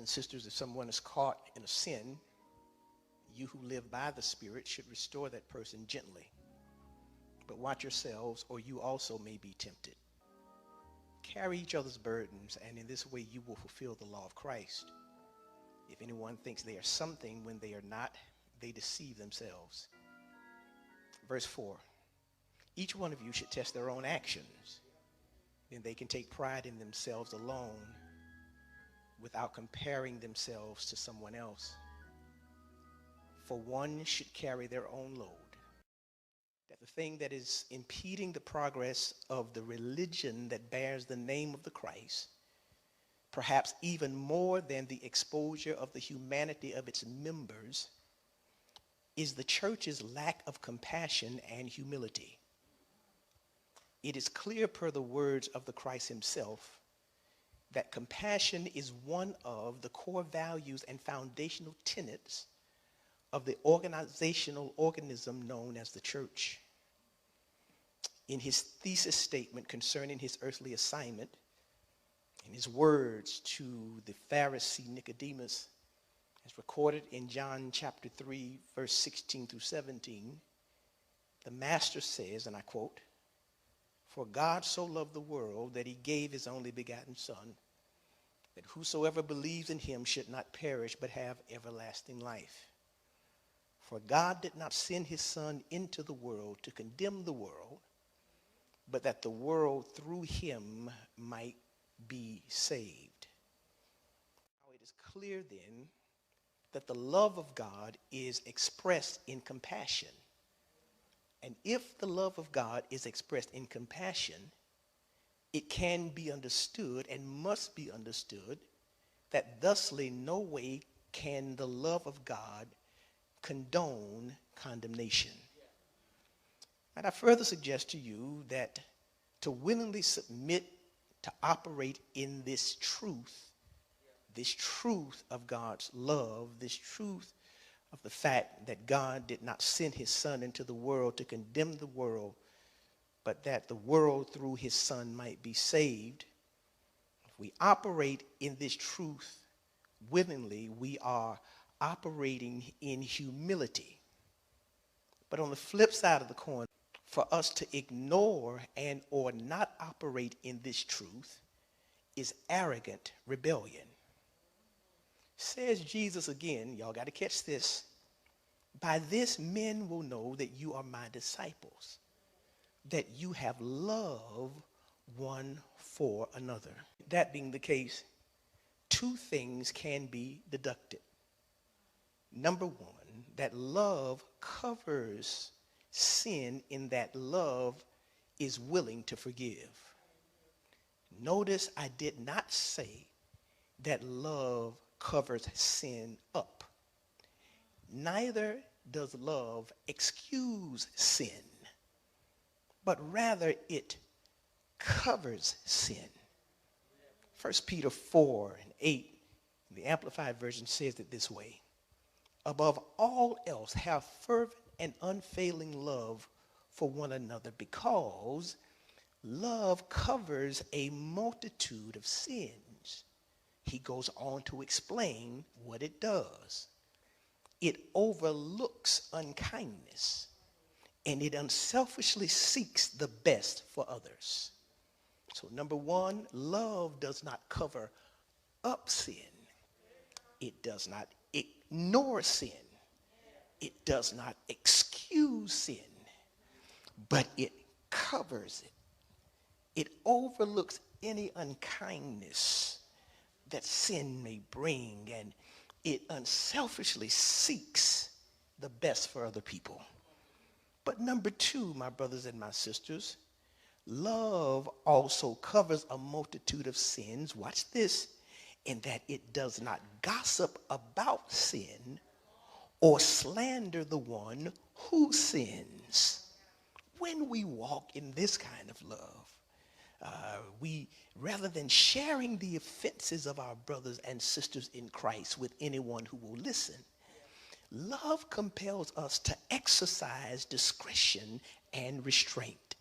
and sisters, if someone is caught in a sin, you who live by the Spirit should restore that person gently. But watch yourselves, or you also may be tempted. Carry each other's burdens, and in this way you will fulfill the law of Christ. If anyone thinks they are something when they are not, they deceive themselves. Verse 4, each one of you should test their own actions. Then they can take pride in themselves alone without comparing themselves to someone else. For one should carry their own load. That the thing that is impeding the progress of the religion that bears the name of the Christ, perhaps even more than the exposure of the humanity of its members, is the church's lack of compassion and humility. It is clear per the words of the Christ himself that compassion is one of the core values and foundational tenets of the organizational organism known as the church. In his thesis statement concerning his earthly assignment, in his words to the Pharisee Nicodemus, as recorded in John chapter 3, verse 16 through 17, the master says, and I quote, "For God so loved the world that he gave his only begotten Son, that whosoever believes in him should not perish but have everlasting life. For God did not send his Son into the world to condemn the world, but that the world through him might be saved." Now it is clear then that the love of God is expressed in compassion. And if the love of God is expressed in compassion, it can be understood and must be understood that thusly no way can the love of God condone condemnation. And I further suggest to you that to willingly submit to operate in this truth of God's love, this truth of the fact that God did not send his Son into the world to condemn the world, but that the world through his Son might be saved. If we operate in this truth willingly, we are operating in humility. But on the flip side of the coin, for us to ignore and or not operate in this truth is arrogant rebellion. Says Jesus again, y'all got to catch this, "By this men will know that you are my disciples, that you have love one for another." That being the case, two things can be deducted. Number one, that love covers sin in that love is willing to forgive. Notice I did not say that love covers sin up. Neither does love excuse sin, but rather it covers sin. 1 Peter 4:8, the Amplified Version says it this way: "Above all else, have fervent and unfailing love for one another, because love covers a multitude of sins." He goes on to explain what it does. It overlooks unkindness, and it unselfishly seeks the best for others. So number one, love does not cover up sin. It does not ignore sin. It does not excuse sin, but it covers it. It overlooks any unkindness that sin may bring, and it unselfishly seeks the best for other people. But number two, my brothers and my sisters, love also covers a multitude of sins. Watch this, in that it does not gossip about sin or slander the one who sins. When we walk in this kind of love, we, rather than sharing the offenses of our brothers and sisters in Christ with anyone who will listen, love compels us to exercise discretion and restraint.